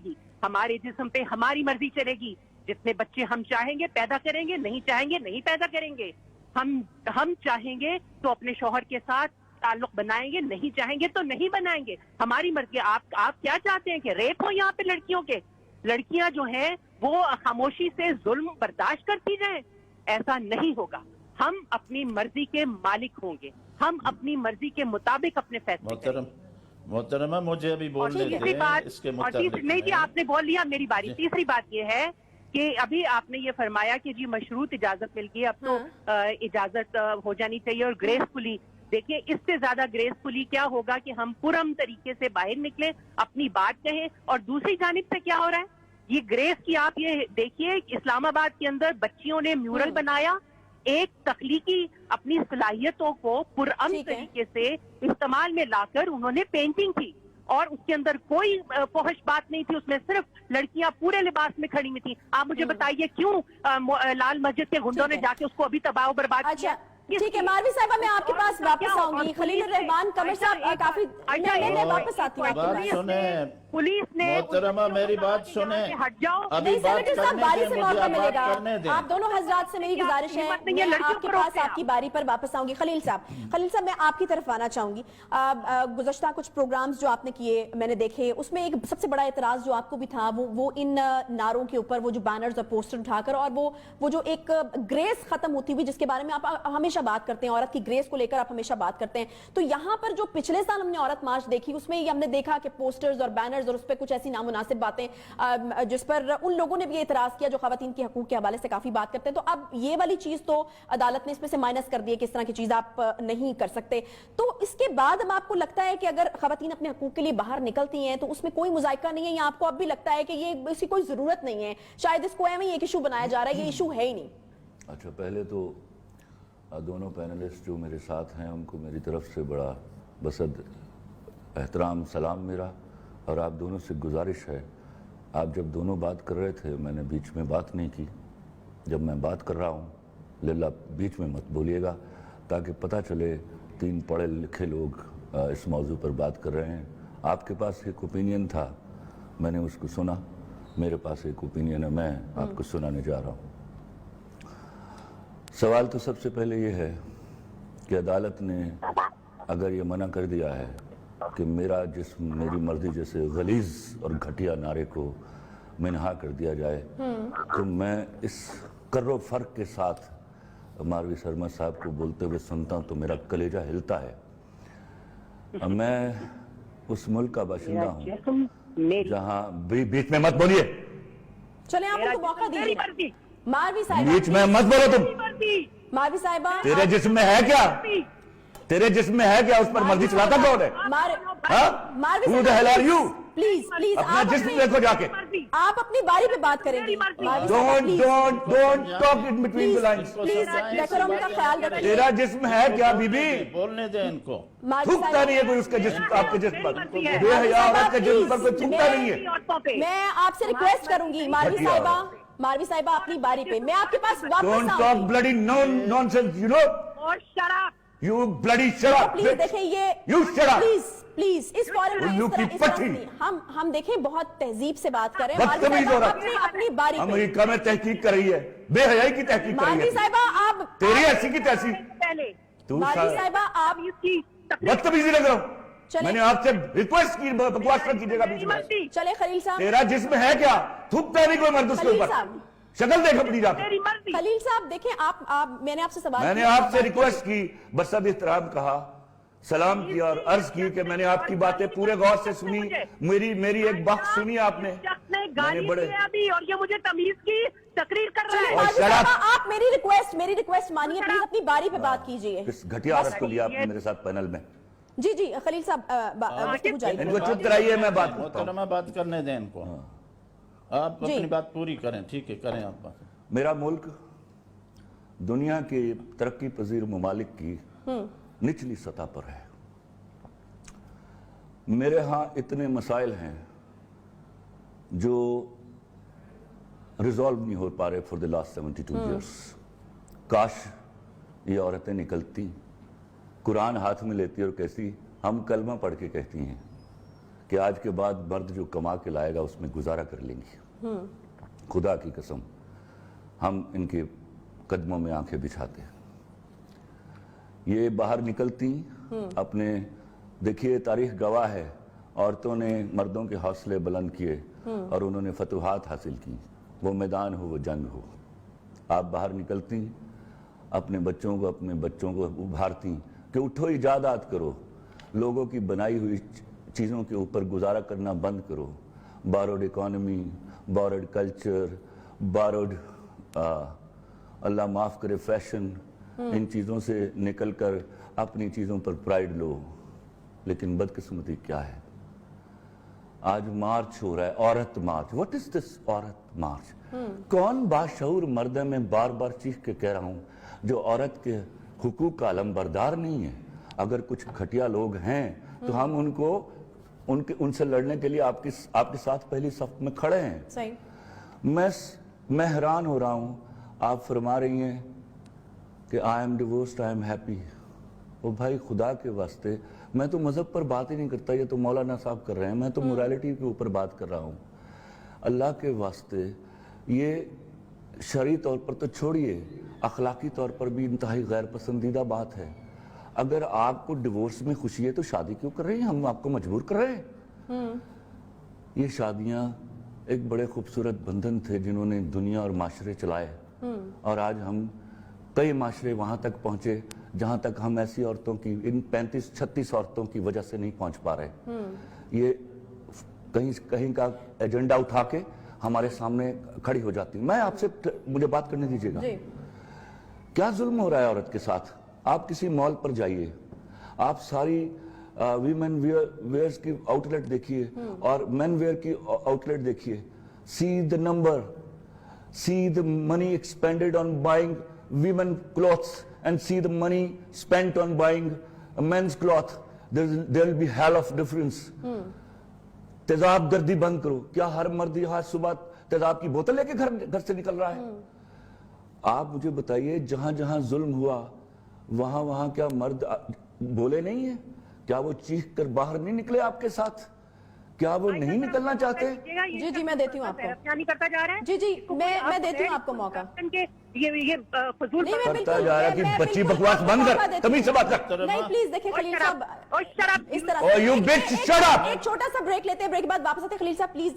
گی. ہمارے جسم پہ ہماری مرضی چلے گی. جتنے بچے ہم چاہیں گے پیدا کریں گے, نہیں چاہیں گے نہیں پیدا کریں گے. ہم چاہیں گے تو اپنے شوہر کے ساتھ تعلق بنائیں گے, نہیں چاہیں گے تو نہیں بنائیں گے. ہماری مرضی. آپ کیا چاہتے ہیں کہ ریپ ہو یہاں پہ لڑکیوں کے؟ لڑکیاں جو ہیں وہ خاموشی سے ظلم برداشت کرتی جائیں؟ ایسا نہیں ہوگا. ہم اپنی مرضی کے مالک ہوں گے, ہم اپنی مرضی کے مطابق اپنے فیصلے کریں گے. محترمہ مجھے ابھی بولنے دیں اس کے متعلق. نہیں جی, آپ نے بول لیا, میری باری. تیسری بات یہ ہے کہ ابھی آپ نے یہ فرمایا کہ جی مشروط اجازت مل گئی, اب تو اجازت ہو جانی چاہیے اور گریسفلی. دیکھیں اس سے زیادہ گریسفلی کیا ہوگا کہ ہم پرم طریقے سے باہر نکلیں, اپنی بات کہیں. اور دوسری جانب سے کیا ہو رہا ہے, یہ گریس کی آپ یہ دیکھیے, اسلام آباد کے اندر بچیوں نے میورل بنایا, ایک تخلیقی اپنی صلاحیتوں کو پرامن طریقے سے استعمال میں لا کر انہوں نے پینٹنگ کی, اور اس کے اندر کوئی فحش بات نہیں تھی. اس میں صرف لڑکیاں پورے لباس میں کھڑی ہوئی تھیں. آپ مجھے بتائیے کیوں لال مسجد کے گنڈوں نے جا کے اس کو ابھی تباہ و برباد کیا؟ ٹھیک ہے ماروی صاحبہ, میں آپ کے پاس واپس آؤں گی. خلیل الرحمان قمر صاحب کافی میں واپس آتی ہوں. بات سنیں پولیس نے محترمہ, میری بات سنیں. ہٹ جاؤ. ابھی بات کرنے دیں, مجھے اب بات کرنے دیں. آپ دونوں حضرات سے میری گزارش ہے, میں آپ کے پاس آپ کی باری پر واپس آؤں گی. خلیل صاحب میں آپ کی طرف آنا چاہوں گی. گزشتہ کچھ پروگرامز جو آپ نے کیے میں نے دیکھے, اس میں ایک سب سے بڑا اعتراض جو آپ کو بھی تھا وہ ان نعروں کے اوپر وہ جو بینرز اور پوسٹر اٹھا کر, اور وہ جو ایک گریس ختم ہوتی ہوئی جس کے بارے میں آپ ہمیشہ بات کرتے ہیں, عورت کی گریس کو لے کر آپ ہمیشہ بات کرتے ہیں. تو یہاں پر جو پچھلے سال ہم نے عورت مارچ دیکھی, اس میں ہم نے دیکھا کہ پوسٹرز اور بینرز اور اس پہ کچھ ایسی نامناسب باتیں جس پر ان لوگوں نے بھی اعتراض کیا جو خواتین کے حقوق کے حوالے سے کافی بات کرتے ہیں. تو اب یہ والی چیز تو عدالت نے اس میں سے مائنس کر دی ہے کہ اس طرح کی چیز آپ نہیں کر سکتے. تو اس کے بعد اب آپ کو لگتا ہے کہ اگر خواتین اپنے حقوق کے لیے باہر نکلتی ہیں تو اس میں کوئی مذائقہ نہیں ہے, یا آپ کو اب بھی لگتا ہے کہ یہ اس کی کوئی ضرورت نہیں ہے, شاید اس کو ایویں ایک ایشو بنایا جا رہا ہے, یہ ایشو ہے ہی نہیں؟ اچھا, پہلے تو دونوں پینلسٹ جو میرے ساتھ ہیں ان کو میری طرف سے بڑا بسد احترام سلام میرا, اور آپ دونوں سے گزارش ہے, آپ جب دونوں بات کر رہے تھے میں نے بیچ میں بات نہیں کی. جب میں بات کر رہا ہوں للہ بیچ میں مت بولیے گا, تاکہ پتہ چلے تین پڑھے لکھے لوگ اس موضوع پر بات کر رہے ہیں. آپ کے پاس ایک اوپینین تھا, میں نے اس کو سنا. میرے پاس ایک اوپینین ہے, میں آپ کو سنانے جا رہا ہوں. سوال تو سب سے پہلے یہ ہے کہ عدالت نے اگر یہ منع کر دیا ہے کہ میرا جسم میری مرضی جیسے غلیظ اور گھٹیا نعرے کو منہا کر دیا جائے, تو میں اس کر و فرق کے ساتھ ماروی سرمد صاحب کو بولتے ہوئے سنتا ہوں تو میرا کلیجہ ہلتا ہے. میں اس ملک کا باشندہ ہوں جہاں بیچ میں مت بولیے, چلیں آپ کو موقع دیجیے. ماروی صاحبہ بیچ میں مت بولو تم. ماروی صاحبہ تیرے جسم میں ہے کیا, تیرے جسم میں ہے کیا, اس پر مرضی چلاتا کون ہے؟ Who the hell are you? Please اپنا جسم دیکھو جا کے. آپ اپنی باری پہ بات کریں گی. Don't talk in between the lines. Decorum کا خیال رکھیں. تیرا جسم ہے کیا بی بی؟ بولنے دیں ان کو. تھوکتا نہیں ہے کوئی اس کا جسم آپ کے جسم پر, بے حیا عورت کے جسم پر کوئی تھوکتا نہیں ہے. میں آپ سے ریکویسٹ کروں گی ماروی صاحبہ اپنی باری پہ, میں آپ کے پاس واپس Don't آؤں talk گی. bloody nonsense, you know? You bloody shut up. Please دیکھیں یہ, You shut up. پلیز اس فورم میں الو کی اس طرح پٹھی. نہیں. ہم دیکھیں بہت تہذیب سے بات کریں. بدتمیز عورت اپنی باری پہ. امریکہ میں تحقیق کر رہی ہے, بے حیائی کی تحقیق کر رہی ماروی ہے. صاحبہ آپ, تیری ایسی کی تحقیق. ماروی صاحبہ آپ بدتمیزی لگ رہا ہوں. میں نے آپ سے ریکویسٹ کی, بکواس نہ کیجیے گا بیچ میں. چلے خلیل صاحب. تیرا جسم ہے کیا, تھوکتا نہیں کوئی مرد اس کے خلیل اوپر. صاحب, شکل دیکھ اپنی جا کے. خلیل صاحب دیکھیں آپ میں نے آپ سے سوال میں نے آپ سے ریکویسٹ کی, بسد احترام کہا, سلام کیا اور عرض کی کہ میں نے آپ کی باتیں پورے غور سے سنی, میری ایک بات سنی آپ نے. میں نے بڑے اور یہ مجھے تمیز کی تقریر کر رہا ہے. ماروی صاحبہ آپ میری ریکویسٹ مانیے, پلیز اپنی باری پہ بات کیجئے. کس گھٹیا عورت کو لیا آپ نے میرے ساتھ پینل میں؟ جی خلیل صاحب گفتگو جاری ان کو چپ کرائیے, میں بات کرتا ہوں. محترمہ بات کرنے دیں ان کو, آپ اپنی بات پوری کریں. ٹھیک ہے, کریں آپ بات. میرا ملک دنیا کے ترقی پذیر ممالک کی نچلی سطح پر ہے. میرے ہاں اتنے مسائل ہیں جو ریزالو نہیں ہو پا رہے فور دی لاسٹ 72 ایئرس. کاش یہ عورتیں نکلتی, قرآن ہاتھ میں لیتی اور کہتی, ہم کلمہ پڑھ کے کہتی ہیں کہ آج کے بعد مرد جو کما کے لائے گا اس میں گزارا کر لیں گے. خدا کی قسم ہم ان کے قدموں میں آنکھیں بچھاتے ہیں. یہ باہر نکلتی اپنے, دیکھیے تاریخ گواہ ہے, عورتوں نے مردوں کے حوصلے بلند کیے اور انہوں نے فتوحات حاصل کی, وہ میدان ہو وہ جنگ ہو. آپ باہر نکلتی اپنے بچوں کو ابھارتی کہ اٹھو ایجادات کرو, لوگوں کی بنائی ہوئی چیزوں کے اوپر گزارا کرنا بند کرو. بارڈ اکانومی, بارڈ کلچر, بارڈ اللہ معاف کرے فیشن, ان چیزوں سے نکل کر اپنی چیزوں پر پرائیڈ لو. لیکن بدقسمتی کیا ہے, آج مارچ ہو رہا ہے, عورت مارچ. واٹ از دس عورت مارچ؟ کون باشعور مرد ہے, میں بار بار چیخ کے کہہ رہا ہوں, جو عورت کے حقوق کا علمبردار نہیں ہے. اگر کچھ گھٹیا لوگ ہیں تو ہم ان سے لڑنے کے لیے آپ کے ساتھ پہلی صف میں کھڑے ہیں. صحیح. میں حیران ہو رہا ہوں, آپ فرما رہی ہیں کہ I am divorced, I am happy. وہ بھائی خدا کے واسطے, میں تو مذہب پر بات ہی نہیں کرتا, یہ تو مولانا صاحب کر رہے ہیں, میں تو مورالٹی کے اوپر بات کر رہا ہوں. اللہ کے واسطے یہ شرعی طور پر تو چھوڑیے, اخلاقی طور پر بھی انتہائی غیر پسندیدہ بات ہے. اگر آپ کو ڈیورس میں خوشی ہے تو شادی کیوں کر رہے ہیں؟ ہم آپ کو مجبور کر رہے ہیں. یہ شادیاں ایک بڑے خوبصورت بندھن تھے جنہوں نے دنیا اور معاشرے چلائے, اور آج ہم کئی معاشرے وہاں تک پہنچے جہاں تک ہم ایسی عورتوں کی, ان 35-36 عورتوں کی وجہ سے نہیں پہنچ پا رہے. یہ کہیں کا ایجنڈا اٹھا کے ہمارے سامنے کھڑی ہو جاتی. میں آپ سے, مجھے بات کرنے دیجیے گا. کیا ظلم ہو رہا ہے عورت کے ساتھ؟ آپ کسی مال پر جائیے, آپ ساری ویمن ویئرز کی آؤٹ لیٹ دیکھیے اور مین ویئر کی آؤٹ لیٹ دیکھیے. سی the number, see the money expended on buying women clothes and see the money spent on buying men's cloth. There will be hell of difference. تیزاب گردی بند کرو. کیا ہر مرد یہاں صبح تیزاب کی بوتل لے کے گھر سے نکل رہا ہے؟ آپ مجھے بتائیے, جہاں جہاں ظلم ہوا وہاں کیا مرد بولے نہیں ہیں؟ کیا وہ چیخ کر باہر نہیں نکلے آپ کے ساتھ؟ کیا وہ نہیں نکلنا چاہتے؟ جی میں دیتی ہوں آپ کو. کیا نہیں کرتا جا رہا ہے؟ جی میں دیتی ہوں آپ کو موقع. یہ فضول کرتا جا رہا ہے کہ بچی بکواس بند کر, تبھی سے بات کر. نہیں پلیز دیکھیں خلیل صاحب, اور شراب اس طرح Oh, you bitch, shut up! ایک چھوٹا سا بریک لیتے ہیں, بریک کے بعد واپس آتے ہیں. خلیل صاحب پلیز